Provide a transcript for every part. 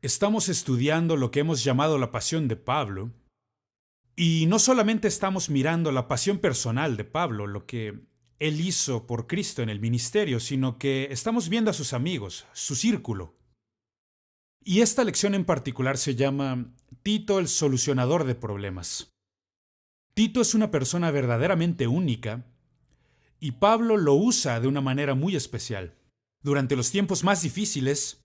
Estamos estudiando lo que hemos llamado la pasión de Pablo, y no solamente estamos mirando la pasión personal de Pablo, lo que él hizo por Cristo en el ministerio, sino que estamos viendo a sus amigos, su círculo. Y esta lección en particular se llama Tito el solucionador de problemas. Tito es una persona verdaderamente única, y Pablo lo usa de una manera muy especial. Durante los tiempos más difíciles,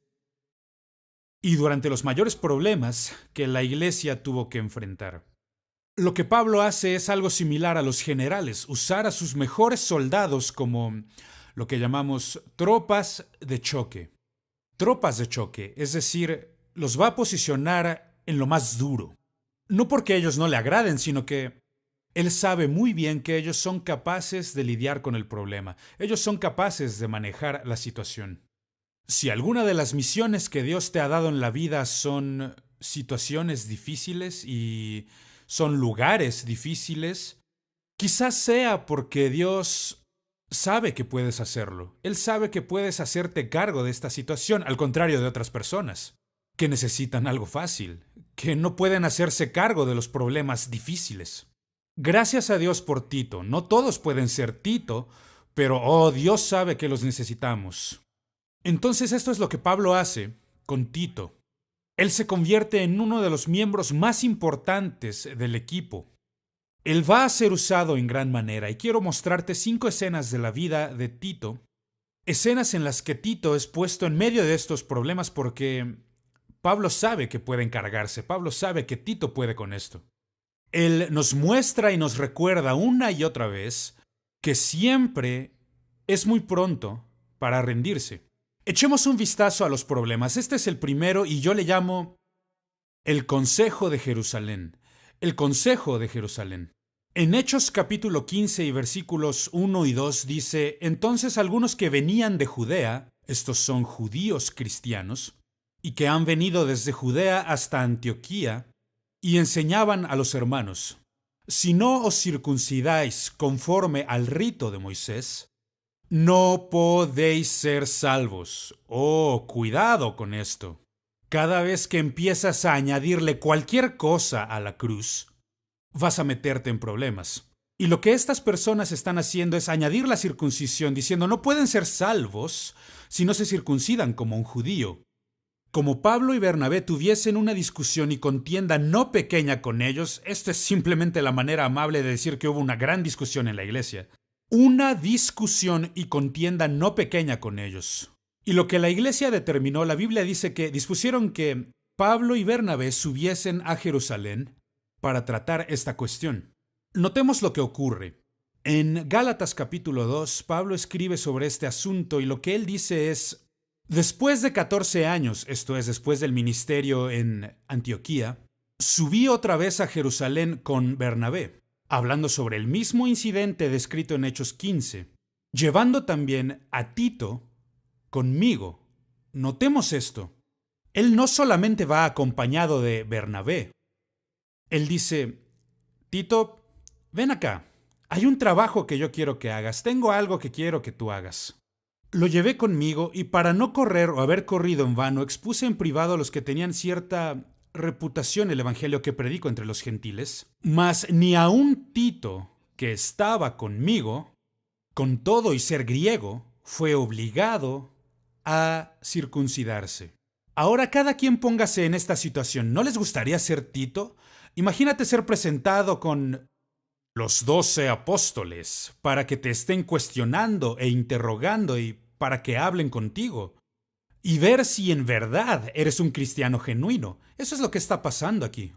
y durante los mayores problemas que la iglesia tuvo que enfrentar. Lo que Pablo hace es algo similar a los generales, usar a sus mejores soldados como lo que llamamos tropas de choque. Tropas de choque, es decir, los va a posicionar en lo más duro. No porque ellos no le agraden, sino que él sabe muy bien que ellos son capaces de lidiar con el problema. Ellos son capaces de manejar la situación. Si alguna de las misiones que Dios te ha dado en la vida son situaciones difíciles y son lugares difíciles, quizás sea porque Dios sabe que puedes hacerlo. Él sabe que puedes hacerte cargo de esta situación, al contrario de otras personas, que necesitan algo fácil, que no pueden hacerse cargo de los problemas difíciles. Gracias a Dios por Tito. No todos pueden ser Tito, pero Dios sabe que los necesitamos. Entonces esto es lo que Pablo hace con Tito. Él se convierte en uno de los miembros más importantes del equipo. Él va a ser usado en gran manera y quiero mostrarte 5 escenas de la vida de Tito, escenas en las que Tito es puesto en medio de estos problemas porque Pablo sabe que puede encargarse, Pablo sabe que Tito puede con esto. Él nos muestra y nos recuerda una y otra vez que siempre es muy pronto para rendirse. Echemos un vistazo a los problemas. Este es el primero y yo le llamo el Consejo de Jerusalén. El Consejo de Jerusalén. En Hechos capítulo 15 y versículos 1 y 2 dice: Entonces algunos que venían de Judea, estos son judíos cristianos, y que han venido desde Judea hasta Antioquía, y enseñaban a los hermanos: Si no os circuncidáis conforme al rito de Moisés, no podéis ser salvos. Cuidado con esto. Cada vez que empiezas a añadirle cualquier cosa a la cruz, vas a meterte en problemas. Y lo que estas personas están haciendo es añadir la circuncisión, diciendo no pueden ser salvos si no se circuncidan como un judío. Como Pablo y Bernabé tuviesen una discusión y contienda no pequeña con ellos, esto es simplemente la manera amable de decir que hubo una gran discusión en la iglesia. Una discusión y contienda no pequeña con ellos. Y lo que la iglesia determinó, la Biblia dice que dispusieron que Pablo y Bernabé subiesen a Jerusalén para tratar esta cuestión. Notemos lo que ocurre. En Gálatas capítulo 2, Pablo escribe sobre este asunto y lo que él dice es: Después de 14 años, esto es, después del ministerio en Antioquía, subí otra vez a Jerusalén con Bernabé, hablando sobre el mismo incidente descrito en Hechos 15, llevando también a Tito conmigo. Notemos esto. Él no solamente va acompañado de Bernabé. Él dice: Tito, ven acá. Hay un trabajo que yo quiero que hagas. Tengo algo que quiero que tú hagas. Lo llevé conmigo y para no correr o haber corrido en vano, expuse en privado a los que tenían cierta reputación el evangelio que predico entre los gentiles, mas ni aun Tito, que estaba conmigo, con todo y ser griego, fue obligado a circuncidarse. Ahora cada quien póngase en esta situación. ¿No les gustaría ser Tito? Imagínate ser presentado con los 12 apóstoles para que te estén cuestionando e interrogando y para que hablen contigo y ver si en verdad eres un cristiano genuino. Eso es lo que está pasando aquí.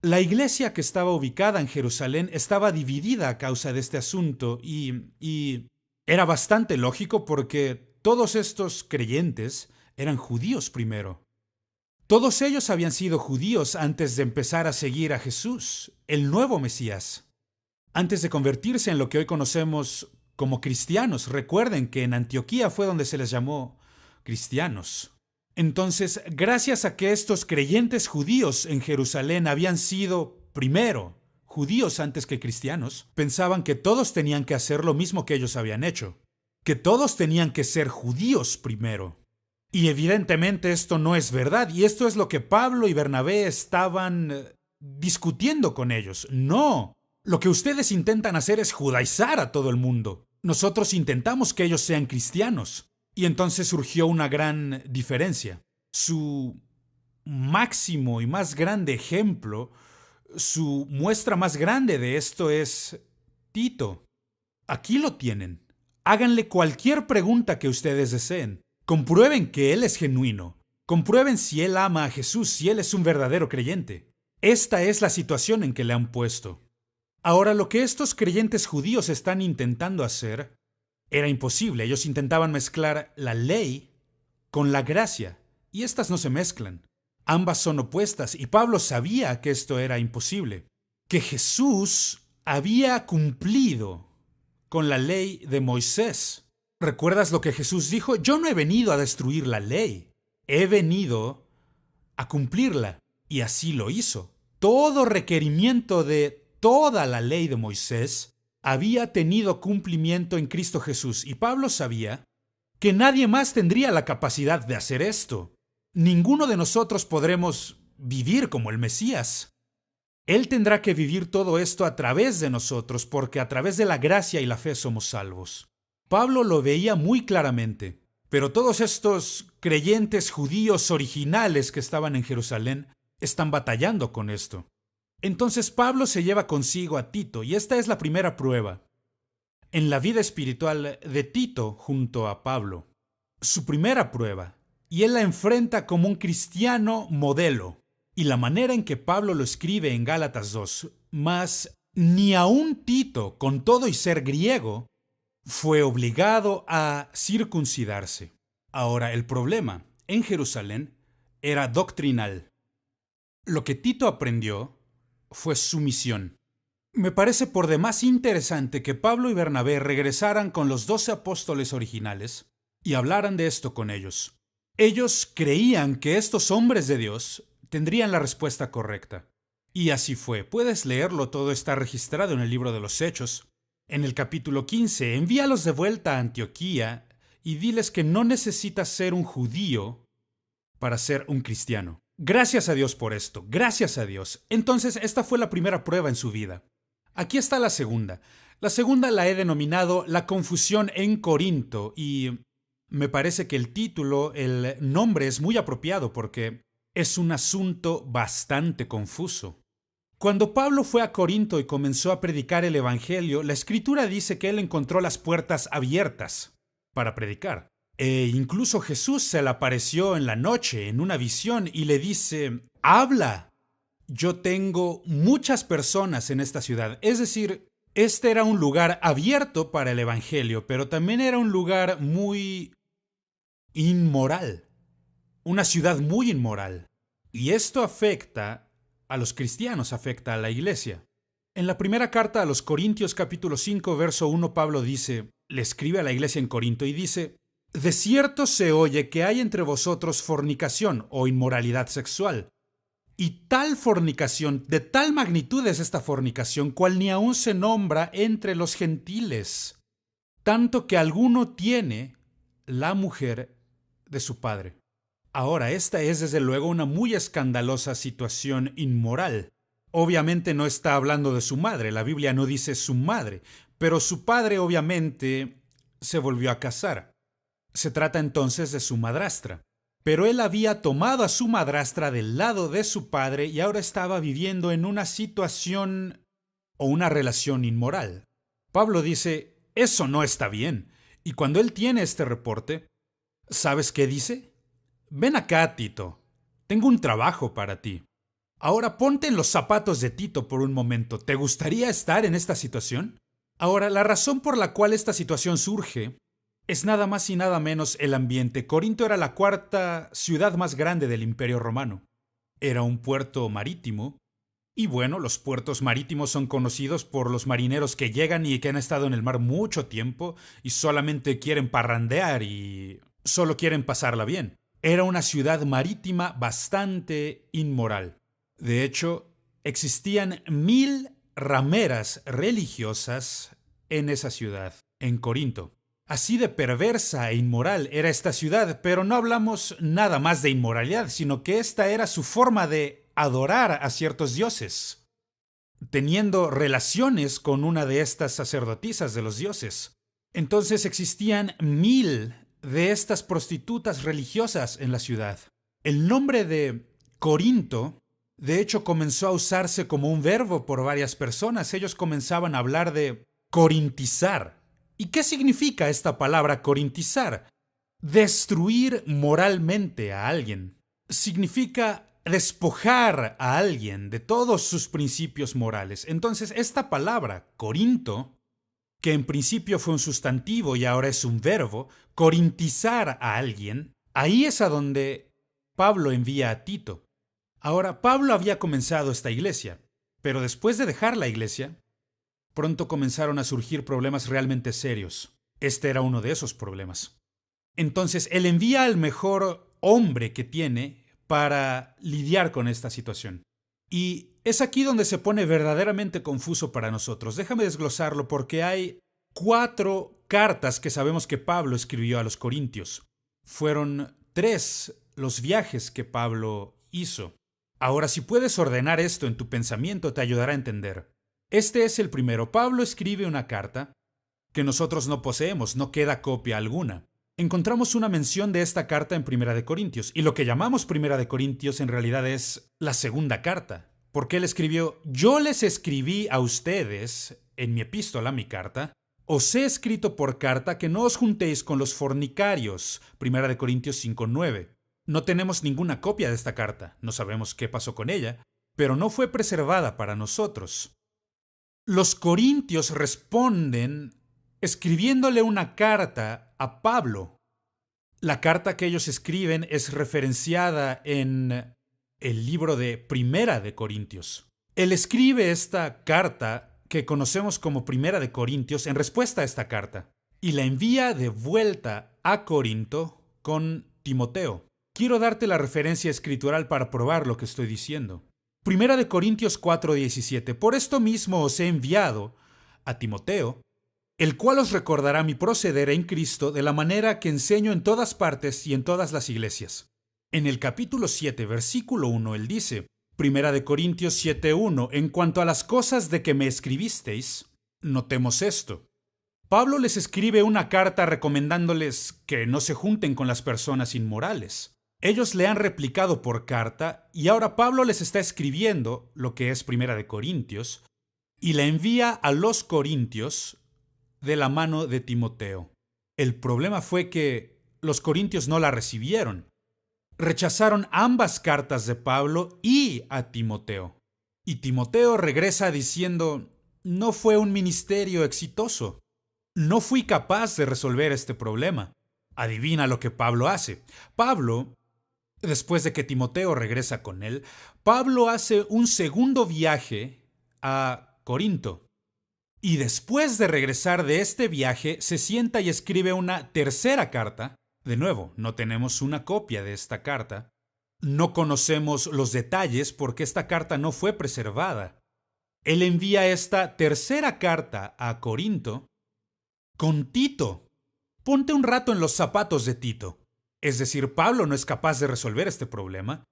La iglesia que estaba ubicada en Jerusalén estaba dividida a causa de este asunto y era bastante lógico porque todos estos creyentes eran judíos primero. Todos ellos habían sido judíos antes de empezar a seguir a Jesús, el nuevo Mesías. Antes de convertirse en lo que hoy conocemos como cristianos. Recuerden que en Antioquía fue donde se les llamó cristianos. Entonces, gracias a que estos creyentes judíos en Jerusalén habían sido, primero, judíos antes que cristianos, pensaban que todos tenían que hacer lo mismo que ellos habían hecho, que todos tenían que ser judíos primero. Y evidentemente esto no es verdad, y esto es lo que Pablo y Bernabé estaban discutiendo con ellos. No, lo que ustedes intentan hacer es judaizar a todo el mundo. Nosotros intentamos que ellos sean cristianos. Y entonces surgió una gran diferencia. Su máximo y más grande ejemplo, su muestra más grande de esto es Tito. Aquí lo tienen. Háganle cualquier pregunta que ustedes deseen. Comprueben que él es genuino. Comprueben si él ama a Jesús, si él es un verdadero creyente. Esta es la situación en que le han puesto. Ahora, lo que estos creyentes judíos están intentando hacer era imposible. Ellos intentaban mezclar la ley con la gracia, y estas no se mezclan. Ambas son opuestas, y Pablo sabía que esto era imposible, que Jesús había cumplido con la ley de Moisés. ¿Recuerdas lo que Jesús dijo? Yo no he venido a destruir la ley, he venido a cumplirla, y así lo hizo. Todo requerimiento de toda la ley de Moisés había tenido cumplimiento en Cristo Jesús, y Pablo sabía que nadie más tendría la capacidad de hacer esto. Ninguno de nosotros podremos vivir como el Mesías. Él tendrá que vivir todo esto a través de nosotros, porque a través de la gracia y la fe somos salvos. Pablo lo veía muy claramente, pero todos estos creyentes judíos originales que estaban en Jerusalén están batallando con esto. Entonces Pablo se lleva consigo a Tito, y esta es la primera prueba en la vida espiritual de Tito junto a Pablo. Su primera prueba, y él la enfrenta como un cristiano modelo. Y la manera en que Pablo lo escribe en Gálatas 2, mas ni aun Tito, con todo y ser griego, fue obligado a circuncidarse. Ahora, el problema en Jerusalén era doctrinal. Lo que Tito aprendió fue sumisión. Me parece por demás interesante que Pablo y Bernabé regresaran con los 12 apóstoles originales y hablaran de esto con ellos. Ellos creían que estos hombres de Dios tendrían la respuesta correcta. Y así fue. Puedes leerlo, todo está registrado en el libro de los Hechos. En el capítulo 15, envíalos de vuelta a Antioquía y diles que no necesitas ser un judío para ser un cristiano. Gracias a Dios por esto, gracias a Dios. Entonces, esta fue la primera prueba en su vida. Aquí está la segunda. La segunda la he denominado La confusión en Corinto, y me parece que el título, el nombre es muy apropiado porque es un asunto bastante confuso. Cuando Pablo fue a Corinto y comenzó a predicar el Evangelio, la Escritura dice que él encontró las puertas abiertas para predicar. Incluso Jesús se le apareció en la noche en una visión y le dice: habla, yo tengo muchas personas en esta ciudad. Es decir, este era un lugar abierto para el Evangelio, pero también era un lugar muy inmoral, una ciudad muy inmoral. Y esto afecta a los cristianos, afecta a la iglesia. En la primera carta a los Corintios capítulo 5, verso 1, Pablo dice, le escribe a la iglesia en Corinto y dice: de cierto se oye que hay entre vosotros fornicación o inmoralidad sexual. Y tal fornicación, de tal magnitud es esta fornicación, cual ni aún se nombra entre los gentiles, tanto que alguno tiene la mujer de su padre. Ahora, esta es desde luego una muy escandalosa situación inmoral. Obviamente no está hablando de su madre, la Biblia no dice su madre, pero su padre obviamente se volvió a casar. Se trata entonces de su madrastra. Pero él había tomado a su madrastra del lado de su padre y ahora estaba viviendo en una situación o una relación inmoral. Pablo dice, eso no está bien. Y cuando él tiene este reporte, ¿sabes qué dice? Ven acá, Tito. Tengo un trabajo para ti. Ahora ponte en los zapatos de Tito por un momento. ¿Te gustaría estar en esta situación? Ahora, la razón por la cual esta situación surge es nada más y nada menos el ambiente. Corinto era la cuarta ciudad más grande del Imperio Romano. Era un puerto marítimo. Y bueno, los puertos marítimos son conocidos por los marineros que llegan y que han estado en el mar mucho tiempo y solamente quieren parrandear y solo quieren pasarla bien. Era una ciudad marítima bastante inmoral. De hecho, existían 1000 rameras religiosas en esa ciudad, en Corinto. Así de perversa e inmoral era esta ciudad, pero no hablamos nada más de inmoralidad, sino que esta era su forma de adorar a ciertos dioses, teniendo relaciones con una de estas sacerdotisas de los dioses. Entonces existían 1000 de estas prostitutas religiosas en la ciudad. El nombre de Corinto, de hecho, comenzó a usarse como un verbo por varias personas. Ellos comenzaban a hablar de corintizar. ¿Y qué significa esta palabra corintizar? Destruir moralmente a alguien. Significa despojar a alguien de todos sus principios morales. Entonces, esta palabra, Corinto, que en principio fue un sustantivo y ahora es un verbo, corintizar a alguien, ahí es a donde Pablo envía a Tito. Ahora, Pablo había comenzado esta iglesia, pero después de dejar la iglesia, pronto comenzaron a surgir problemas realmente serios. Este era uno de esos problemas. Entonces, él envía al mejor hombre que tiene para lidiar con esta situación. Y es aquí donde se pone verdaderamente confuso para nosotros. Déjame desglosarlo porque hay 4 cartas que sabemos que Pablo escribió a los Corintios. Fueron 3 los viajes que Pablo hizo. Ahora, si puedes ordenar esto en tu pensamiento, te ayudará a entender. Este es el primero. Pablo escribe una carta que nosotros no poseemos, no queda copia alguna. Encontramos una mención de esta carta en Primera de Corintios, y lo que llamamos Primera de Corintios en realidad es la segunda carta, porque él escribió: yo les escribí a ustedes, en mi epístola, mi carta, os he escrito por carta que no os juntéis con los fornicarios, Primera de Corintios 5:9. No tenemos ninguna copia de esta carta, no sabemos qué pasó con ella, pero no fue preservada para nosotros. Los corintios responden escribiéndole una carta a Pablo. La carta que ellos escriben es referenciada en el libro de Primera de Corintios. Él escribe esta carta que conocemos como Primera de Corintios en respuesta a esta carta y la envía de vuelta a Corinto con Timoteo. Quiero darte la referencia escritural para probar lo que estoy diciendo. Primera de Corintios 4:17. Por esto mismo os he enviado a Timoteo, el cual os recordará mi proceder en Cristo de la manera que enseño en todas partes y en todas las iglesias. En el capítulo 7, versículo 1, él dice, Primera de Corintios 7:1, en cuanto a las cosas de que me escribisteis, notemos esto. Pablo les escribe una carta recomendándoles que no se junten con las personas inmorales. Ellos le han replicado por carta y ahora Pablo les está escribiendo lo que es Primera de Corintios y la envía a los corintios de la mano de Timoteo. El problema fue que los corintios no la recibieron. Rechazaron ambas cartas de Pablo y a Timoteo. Y Timoteo regresa diciendo, no fue un ministerio exitoso. No fui capaz de resolver este problema. Adivina lo que Pablo hace. Pablo, después de que Timoteo regresa con él, Pablo hace un segundo viaje a Corinto. Y después de regresar de este viaje, se sienta y escribe una tercera carta. De nuevo, no tenemos una copia de esta carta. No conocemos los detalles porque esta carta no fue preservada. Él envía esta tercera carta a Corinto con Tito. Ponte un rato en los zapatos de Tito. Es decir, Pablo no es capaz de resolver este problema.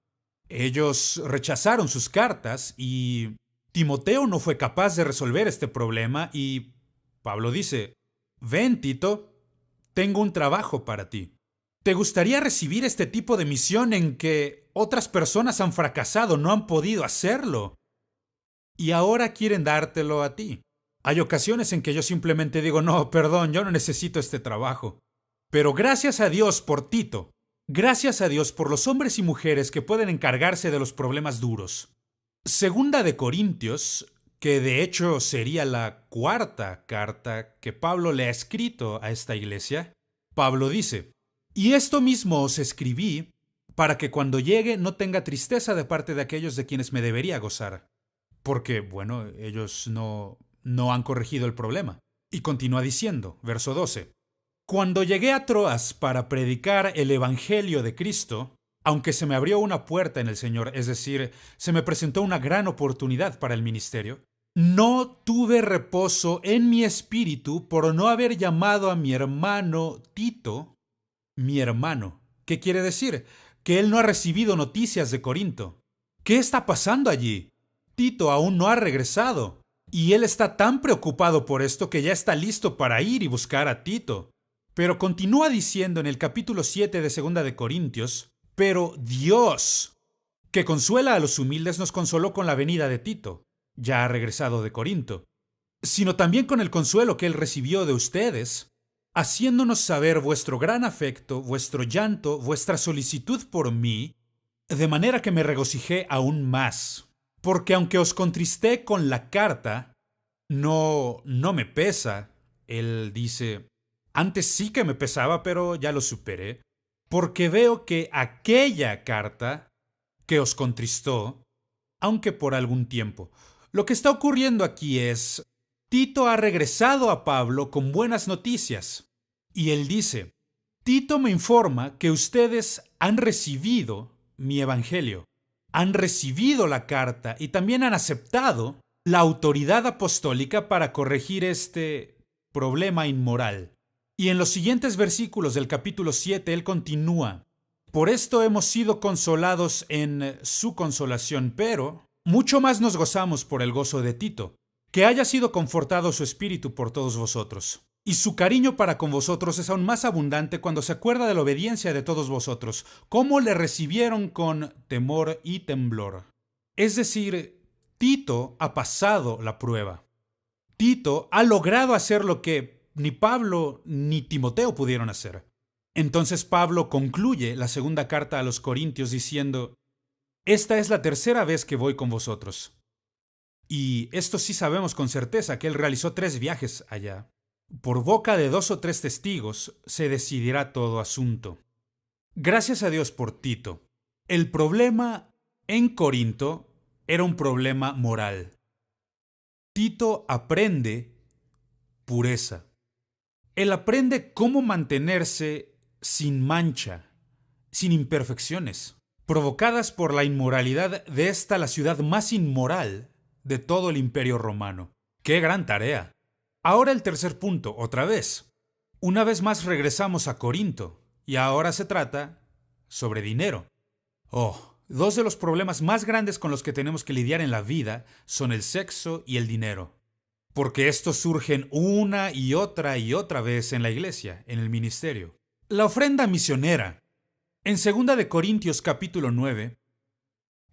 Ellos rechazaron sus cartas y Timoteo no fue capaz de resolver este problema y Pablo dice, ven Tito, tengo un trabajo para ti. ¿Te gustaría recibir este tipo de misión en que otras personas han fracasado, no han podido hacerlo? Y ahora quieren dártelo a ti. Hay ocasiones en que yo simplemente digo, no, perdón, yo no necesito este trabajo. Pero gracias a Dios por Tito, gracias a Dios por los hombres y mujeres que pueden encargarse de los problemas duros. Segunda de Corintios, que de hecho sería la cuarta carta que Pablo le ha escrito a esta iglesia, Pablo dice, y esto mismo os escribí para que cuando llegue no tenga tristeza de parte de aquellos de quienes me debería gozar. Porque, bueno, ellos no han corregido el problema. Y continúa diciendo, verso 12, cuando llegué a Troas para predicar el evangelio de Cristo, aunque se me abrió una puerta en el Señor, es decir, se me presentó una gran oportunidad para el ministerio, no tuve reposo en mi espíritu por no haber llamado a mi hermano Tito, mi hermano. ¿Qué quiere decir? Que él no ha recibido noticias de Corinto. ¿Qué está pasando allí? Tito aún no ha regresado. Y él está tan preocupado por esto que ya está listo para ir y buscar a Tito. Pero continúa diciendo en el capítulo 7 de Segunda de Corintios, pero Dios, que consuela a los humildes, nos consoló con la venida de Tito, ya ha regresado de Corinto, sino también con el consuelo que él recibió de ustedes, haciéndonos saber vuestro gran afecto, vuestro llanto, vuestra solicitud por mí, de manera que me regocijé aún más. Porque aunque os contristé con la carta, no me pesa. Él dice, antes sí que me pesaba, pero ya lo superé, porque veo que aquella carta que os contristó, aunque por algún tiempo. Lo que está ocurriendo aquí es, Tito ha regresado a Pablo con buenas noticias. Y él dice, Tito me informa que ustedes han recibido mi evangelio, han recibido la carta y también han aceptado la autoridad apostólica para corregir este problema inmoral. Y en los siguientes versículos del capítulo 7 él continúa, por esto hemos sido consolados en su consolación, pero mucho más nos gozamos por el gozo de Tito, que haya sido confortado su espíritu por todos vosotros. Y su cariño para con vosotros es aún más abundante cuando se acuerda de la obediencia de todos vosotros, cómo le recibieron con temor y temblor. Es decir, Tito ha pasado la prueba. Tito ha logrado hacer lo que ni Pablo ni Timoteo pudieron hacer. Entonces Pablo concluye la segunda carta a los Corintios diciendo, esta es la tercera vez que voy con vosotros. Y esto sí sabemos con certeza que él realizó 3 viajes allá. Por boca de 2 o 3 testigos se decidirá todo asunto. Gracias a Dios por Tito. El problema en Corinto era un problema moral. Tito aprende pureza. Él aprende cómo mantenerse sin mancha, sin imperfecciones, provocadas por la inmoralidad de esta la ciudad más inmoral de todo el Imperio Romano. ¡Qué gran tarea! Ahora el tercer punto, otra vez. Una vez más regresamos a Corinto, y ahora se trata sobre dinero. Oh, 2 de los problemas más grandes con los que tenemos que lidiar en la vida son el sexo y el dinero. Porque estos surgen una y otra vez en la iglesia, en el ministerio. La ofrenda misionera. En 2 de Corintios capítulo 9,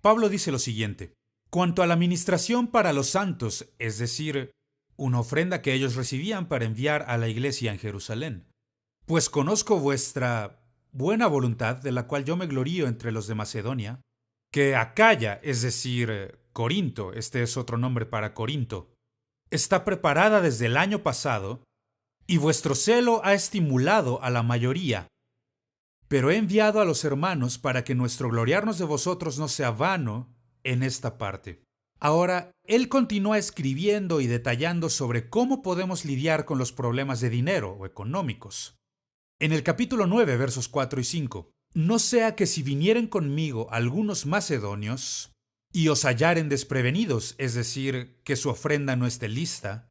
Pablo dice lo siguiente. Cuanto a la ministración para los santos, es decir, una ofrenda que ellos recibían para enviar a la iglesia en Jerusalén. Pues conozco vuestra buena voluntad, de la cual yo me glorío entre los de Macedonia, que Acaya, es decir, Corinto, este es otro nombre para Corinto, está preparada desde el año pasado, y vuestro celo ha estimulado a la mayoría. Pero he enviado a los hermanos para que nuestro gloriarnos de vosotros no sea vano en esta parte. Ahora, él continúa escribiendo y detallando sobre cómo podemos lidiar con los problemas de dinero o económicos. En el capítulo 9, versos 4 y 5, no sea que si vinieren conmigo algunos macedonios y os hallaren desprevenidos, es decir, que su ofrenda no esté lista,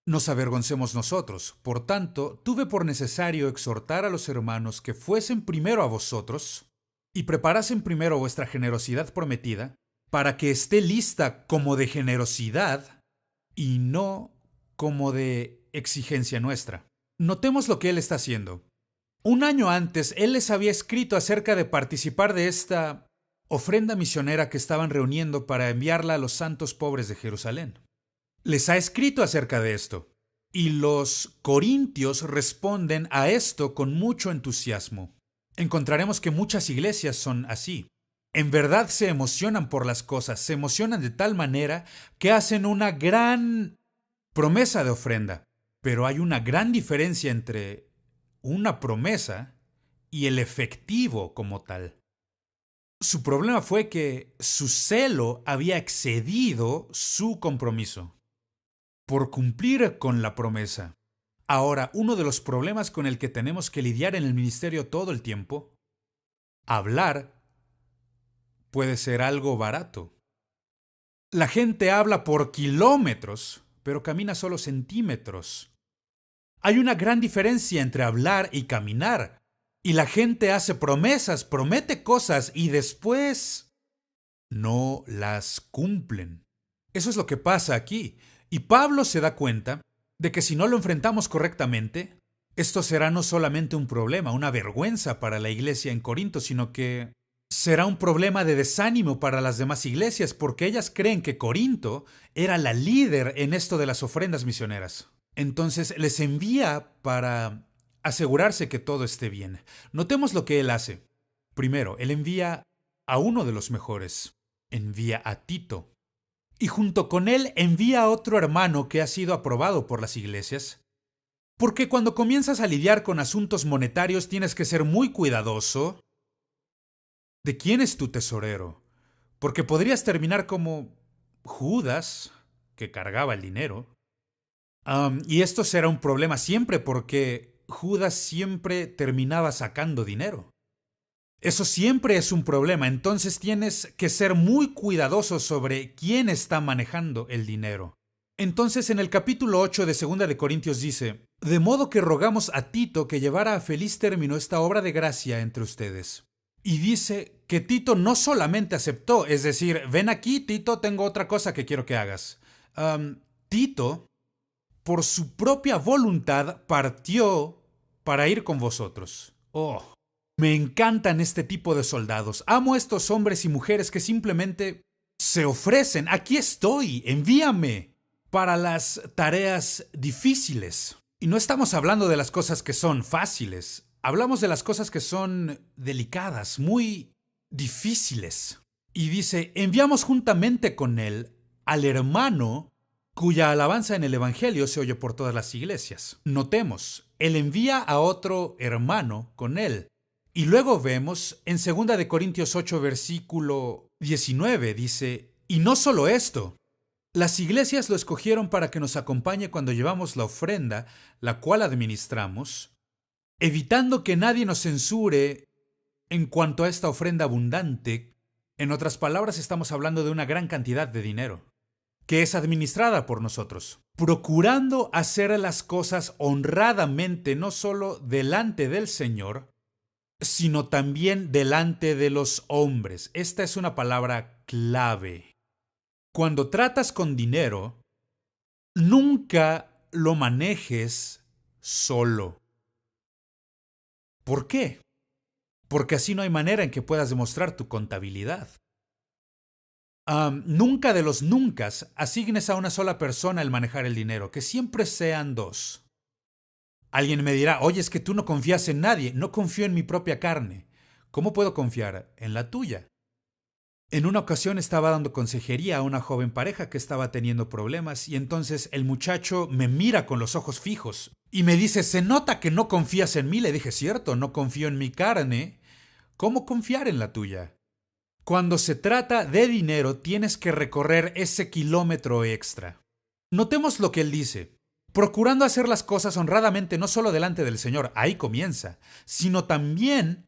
nos avergoncemos nosotros. Por tanto, tuve por necesario exhortar a los hermanos que fuesen primero a vosotros y preparasen primero vuestra generosidad prometida, para que esté lista como de generosidad y no como de exigencia nuestra. Notemos lo que él está haciendo. Un año antes, él les había escrito acerca de participar de esta ofrenda misionera que estaban reuniendo para enviarla a los santos pobres de Jerusalén. Les ha escrito acerca de esto, y los corintios responden a esto con mucho entusiasmo. Encontraremos que muchas iglesias son así. En verdad se emocionan por las cosas, se emocionan de tal manera que hacen una gran promesa de ofrenda. Pero hay una gran diferencia entre una promesa y el efectivo como tal. Su problema fue que su celo había excedido su compromiso por cumplir con la promesa. Ahora, uno de los problemas con el que tenemos que lidiar en el ministerio todo el tiempo, hablar puede ser algo barato. La gente habla por kilómetros, pero camina solo centímetros. Hay una gran diferencia entre hablar y caminar. Y la gente hace promesas, promete cosas y después no las cumplen. Eso es lo que pasa aquí. Y Pablo se da cuenta de que si no lo enfrentamos correctamente, esto será no solamente un problema, una vergüenza para la iglesia en Corinto, sino que será un problema de desánimo para las demás iglesias, porque ellas creen que Corinto era la líder en esto de las ofrendas misioneras. Entonces les envía para asegurarse que todo esté bien. Notemos lo que él hace. Primero, él envía a uno de los mejores. Envía a Tito. Y junto con él envía a otro hermano que ha sido aprobado por las iglesias. Porque cuando comienzas a lidiar con asuntos monetarios tienes que ser muy cuidadoso. ¿De quién es tu tesorero? Porque podrías terminar como Judas, que cargaba el dinero. Y esto será un problema siempre porque Judas siempre terminaba sacando dinero. Eso siempre es un problema, entonces tienes que ser muy cuidadoso sobre quién está manejando el dinero. Entonces en el capítulo 8 de 2 de Corintios dice, de modo que rogamos a Tito que llevara a feliz término esta obra de gracia entre ustedes. Y dice que Tito no solamente aceptó, es decir, ven aquí Tito, tengo otra cosa que quiero que hagas. Tito, por su propia voluntad, partió para ir con vosotros. Oh, me encantan este tipo de soldados. Amo a estos hombres y mujeres que simplemente se ofrecen. Aquí estoy, envíame para las tareas difíciles. Y no estamos hablando de las cosas que son fáciles. Hablamos de las cosas que son delicadas, muy difíciles. Y dice, enviamos juntamente con él al hermano cuya alabanza en el Evangelio se oye por todas las iglesias. Notemos, él envía a otro hermano con él. Y luego vemos en 2 de Corintios 8, versículo 19, dice, y no solo esto, las iglesias lo escogieron para que nos acompañe cuando llevamos la ofrenda, la cual administramos, evitando que nadie nos censure en cuanto a esta ofrenda abundante. En otras palabras, estamos hablando de una gran cantidad de dinero, que es administrada por nosotros, procurando hacer las cosas honradamente, no solo delante del Señor, sino también delante de los hombres. Esta es una palabra clave. Cuando tratas con dinero, nunca lo manejes solo. ¿Por qué? Porque así no hay manera en que puedas demostrar tu contabilidad. Nunca de los nunca asignes a una sola persona el manejar el dinero, que siempre sean dos. Alguien me dirá, oye, es que tú no confías en nadie. No confío en mi propia carne. ¿Cómo puedo confiar en la tuya? En una ocasión estaba dando consejería a una joven pareja que estaba teniendo problemas y entonces el muchacho me mira con los ojos fijos y me dice, se nota que no confías en mí. Le dije, cierto, no confío en mi carne. ¿Cómo confiar en la tuya? Cuando se trata de dinero, tienes que recorrer ese kilómetro extra. Notemos lo que él dice. Procurando hacer las cosas honradamente no solo delante del Señor, ahí comienza, sino también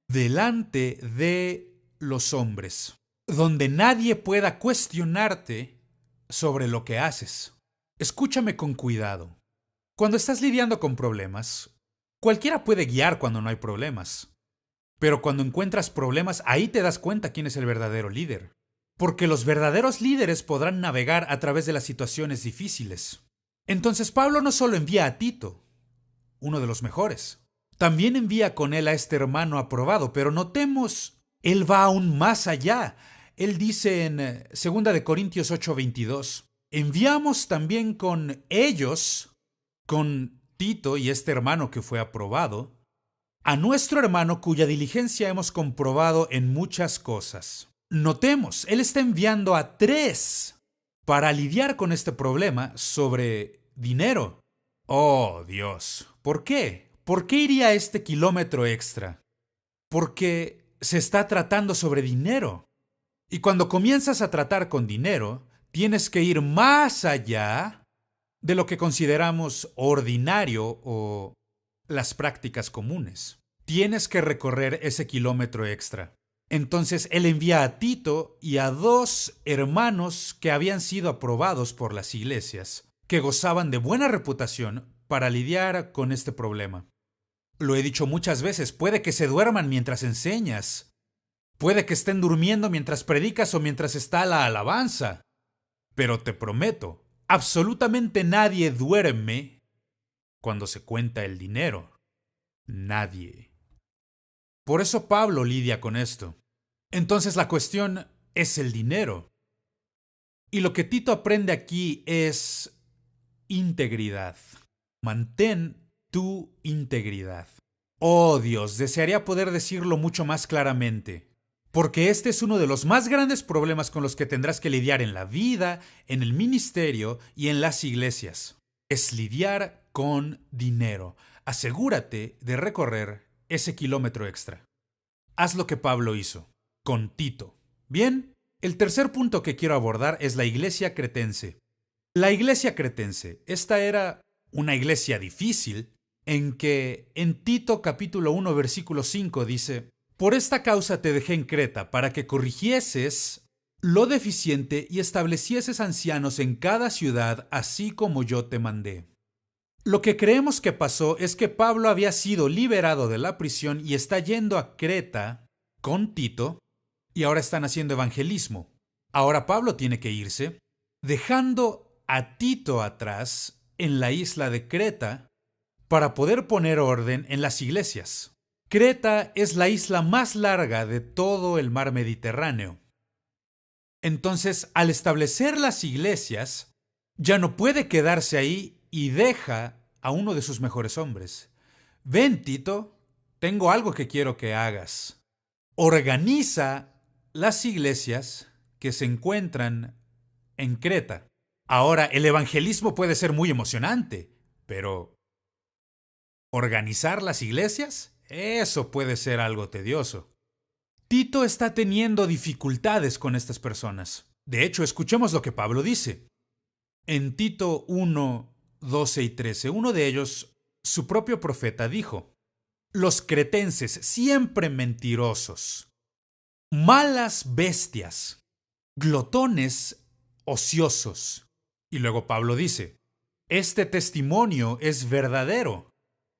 delante de los hombres, donde nadie pueda cuestionarte sobre lo que haces. Escúchame con cuidado. Cuando estás lidiando con problemas, cualquiera puede guiar cuando no hay problemas. Pero cuando encuentras problemas, ahí te das cuenta quién es el verdadero líder. Porque los verdaderos líderes podrán navegar a través de las situaciones difíciles. Entonces Pablo no solo envía a Tito, uno de los mejores, también envía con él a este hermano aprobado, pero notemos, él va aún más allá. Él dice en 2 de Corintios 8:22, enviamos también con ellos, con Tito y este hermano que fue aprobado, a nuestro hermano cuya diligencia hemos comprobado en muchas cosas. Notemos, él está enviando a 3 para lidiar con este problema sobre dinero. Oh, Dios, ¿por qué? ¿Por qué iría este kilómetro extra? Porque se está tratando sobre dinero. Y cuando comienzas a tratar con dinero, tienes que ir más allá de lo que consideramos ordinario o las prácticas comunes. Tienes que recorrer ese kilómetro extra. Entonces él envía a Tito y a 2 hermanos que habían sido aprobados por las iglesias, que gozaban de buena reputación para lidiar con este problema. Lo he dicho muchas veces, puede que se duerman mientras enseñas, puede que estén durmiendo mientras predicas o mientras está la alabanza, pero te prometo, absolutamente nadie duerme cuando se cuenta el dinero. Nadie. Por eso Pablo lidia con esto. Entonces la cuestión es el dinero. Y lo que Tito aprende aquí es integridad. Mantén tu integridad. Oh Dios, desearía poder decirlo mucho más claramente, porque este es uno de los más grandes problemas con los que tendrás que lidiar en la vida, en el ministerio y en las iglesias. Es lidiar con dinero. Asegúrate de recorrer ese kilómetro extra. Haz lo que Pablo hizo, con Tito. Bien, el tercer punto que quiero abordar es la iglesia cretense. La iglesia cretense, esta era una iglesia difícil, en que en Tito capítulo 1 versículo 5 dice: por esta causa te dejé en Creta, para que corrigieses lo deficiente y establecieses ancianos en cada ciudad, así como yo te mandé. Lo que creemos que pasó es que Pablo había sido liberado de la prisión y está yendo a Creta con Tito, y ahora están haciendo evangelismo. Ahora Pablo tiene que irse, dejando a Tito atrás en la isla de Creta para poder poner orden en las iglesias. Creta es la isla más larga de todo el mar Mediterráneo. Entonces, al establecer las iglesias, ya no puede quedarse ahí y deja a uno de sus mejores hombres. Ven, Tito, tengo algo que quiero que hagas. Organiza las iglesias que se encuentran en Creta. Ahora, el evangelismo puede ser muy emocionante, pero ¿organizar las iglesias? Eso puede ser algo tedioso. Tito está teniendo dificultades con estas personas. De hecho, escuchemos lo que Pablo dice. En Tito 1, 12 y 13, uno de ellos, su propio profeta, dijo: los cretenses, siempre mentirosos, malas bestias, glotones ociosos. Y luego Pablo dice: este testimonio es verdadero.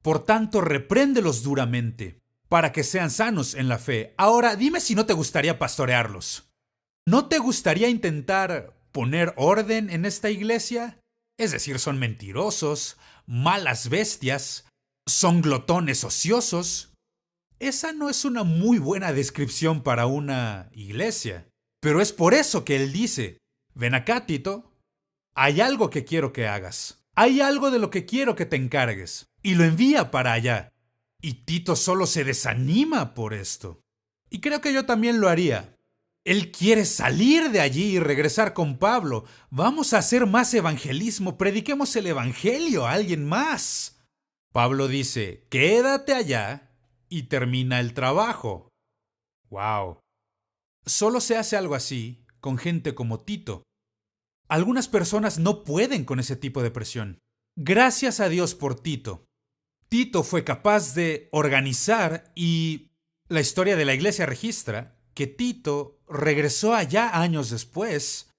Por tanto, repréndelos duramente, para que sean sanos en la fe. Ahora, dime si no te gustaría pastorearlos. ¿No te gustaría intentar poner orden en esta iglesia? Es decir, son mentirosos, malas bestias, son glotones ociosos. Esa no es una muy buena descripción para una iglesia. Pero es por eso que él dice: ven acá, Tito, hay algo que quiero que hagas. Hay algo de lo que quiero que te encargues. Y lo envía para allá. Y Tito solo se desanima por esto. Y creo que yo también lo haría. Él quiere salir de allí y regresar con Pablo. Vamos a hacer más evangelismo. Prediquemos el evangelio a alguien más. Pablo dice: quédate allá y termina el trabajo. ¡Wow! Solo se hace algo así con gente como Tito. Algunas personas no pueden con ese tipo de presión. Gracias a Dios por Tito. Tito fue capaz de organizar, y la historia de la iglesia registra que Tito regresó allá años después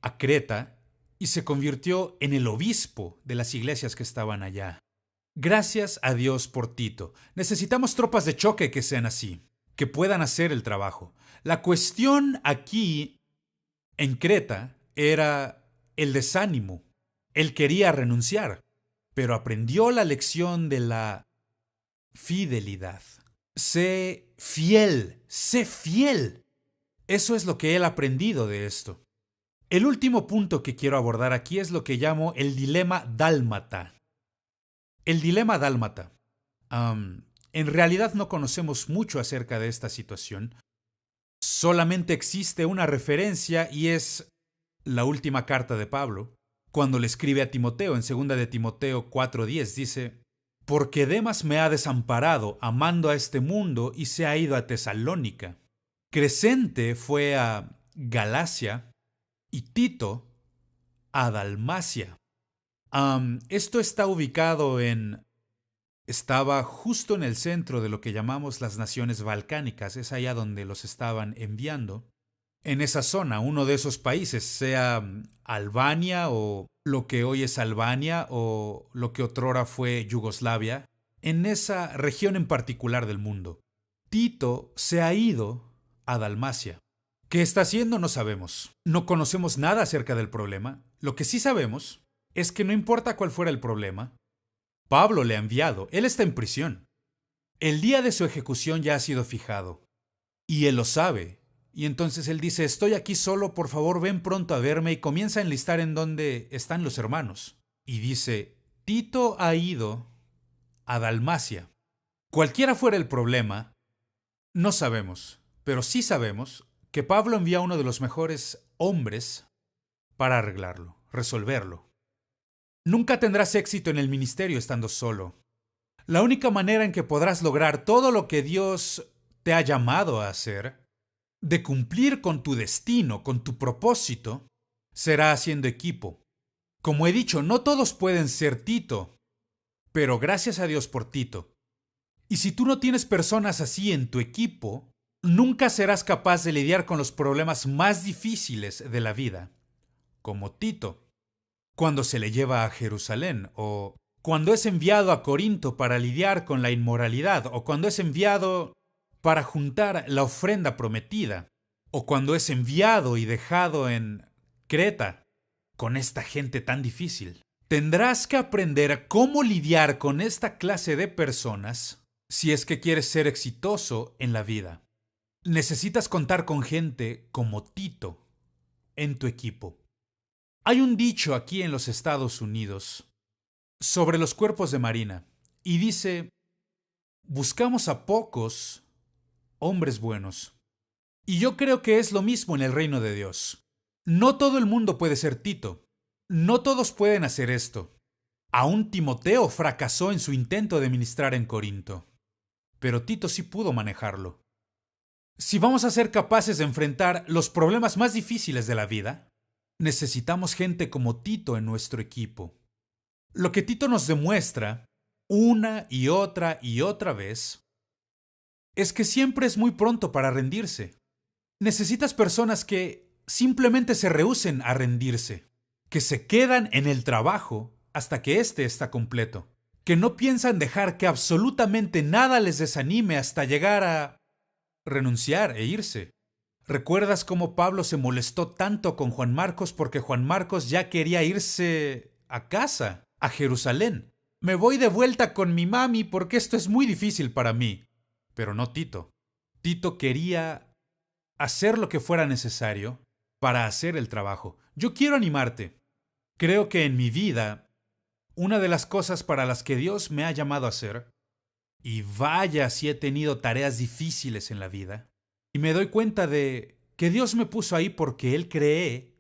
a Creta y se convirtió en el obispo de las iglesias que estaban allá. Gracias a Dios por Tito. Necesitamos tropas de choque que sean así, que puedan hacer el trabajo. La cuestión aquí en Creta era el desánimo. Él quería renunciar, pero aprendió la lección de la fidelidad. Sé fiel, sé fiel. Eso es lo que él ha aprendido de esto. El último punto que quiero abordar aquí es lo que llamo el dilema dálmata. El dilema dálmata. En realidad no conocemos mucho acerca de esta situación. Solamente existe una referencia y es la última carta de Pablo, cuando le escribe a Timoteo en 2 de Timoteo 4:10, dice: porque Demas me ha desamparado amando a este mundo y se ha ido a Tesalónica. Crescente fue a Galacia y Tito a Dalmacia. Esto está ubicado en estaba justo en el centro de lo que llamamos las naciones balcánicas, es allá donde los estaban enviando. En esa zona, uno de esos países, sea Albania o lo que hoy es Albania o lo que otrora fue Yugoslavia, en esa región en particular del mundo. Tito se ha ido a Dalmacia. ¿Qué está haciendo? No sabemos. No conocemos nada acerca del problema. Lo que sí sabemos es que no importa cuál fuera el problema, Pablo le ha enviado. Él está en prisión. El día de su ejecución ya ha sido fijado. Y él lo sabe. Y entonces él dice, estoy aquí solo, por favor ven pronto a verme, y comienza a enlistar en dónde están los hermanos. Y dice, Tito ha ido a Dalmacia. Cualquiera fuera el problema, no sabemos, pero sí sabemos que Pablo envía a uno de los mejores hombres para arreglarlo, resolverlo. Nunca tendrás éxito en el ministerio estando solo. La única manera en que podrás lograr todo lo que Dios te ha llamado a hacer, de cumplir con tu destino, con tu propósito, será haciendo equipo. Como he dicho, no todos pueden ser Tito, pero gracias a Dios por Tito. Y si tú no tienes personas así en tu equipo, nunca serás capaz de lidiar con los problemas más difíciles de la vida, como Tito, cuando se le lleva a Jerusalén, o cuando es enviado a Corinto para lidiar con la inmoralidad, o cuando es enviado para juntar la ofrenda prometida, o cuando es enviado y dejado en Creta con esta gente tan difícil. Tendrás que aprender cómo lidiar con esta clase de personas si es que quieres ser exitoso en la vida. Necesitas contar con gente como Tito en tu equipo. Hay un dicho aquí en los Estados Unidos sobre los cuerpos de marina y dice, buscamos a pocos hombres buenos. Y yo creo que es lo mismo en el reino de Dios. No todo el mundo puede ser Tito. No todos pueden hacer esto. Aún Timoteo fracasó en su intento de ministrar en Corinto. Pero Tito sí pudo manejarlo. Si vamos a ser capaces de enfrentar los problemas más difíciles de la vida, necesitamos gente como Tito en nuestro equipo. Lo que Tito nos demuestra, una y otra vez, es que siempre es muy pronto para rendirse. Necesitas personas que simplemente se rehúsen a rendirse, que se quedan en el trabajo hasta que éste está completo, que no piensan dejar que absolutamente nada les desanime hasta llegar a renunciar e irse. ¿Recuerdas cómo Pablo se molestó tanto con Juan Marcos porque Juan Marcos ya quería irse a casa, a Jerusalén? Me voy de vuelta con mi mami porque esto es muy difícil para mí. Pero no Tito. Tito quería hacer lo que fuera necesario para hacer el trabajo. Yo quiero animarte. Creo que en mi vida, una de las cosas para las que Dios me ha llamado a hacer, y vaya si he tenido tareas difíciles en la vida, y me doy cuenta de que Dios me puso ahí porque Él cree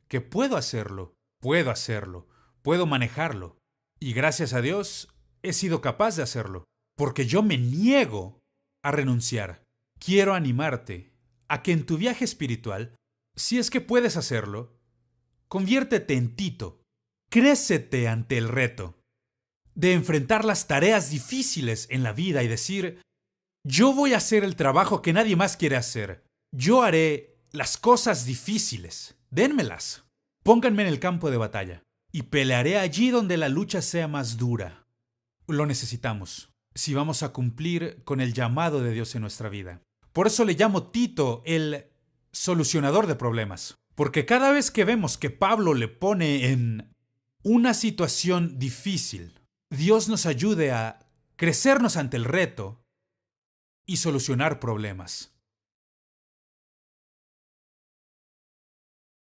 que puedo hacerlo, puedo manejarlo. Y gracias a Dios he sido capaz de hacerlo, porque yo me niego a renunciar. Quiero animarte a que en tu viaje espiritual, si es que puedes hacerlo, conviértete en Tito. Crécete ante el reto de enfrentar las tareas difíciles en la vida y decir, yo voy a hacer el trabajo que nadie más quiere hacer. Yo haré las cosas difíciles. Dénmelas. Pónganme en el campo de batalla y pelearé allí donde la lucha sea más dura. Lo necesitamos si vamos a cumplir con el llamado de Dios en nuestra vida. Por eso le llamo Tito el solucionador de problemas. Porque cada vez que vemos que Pablo le pone en una situación difícil, Dios nos ayude a crecernos ante el reto y solucionar problemas.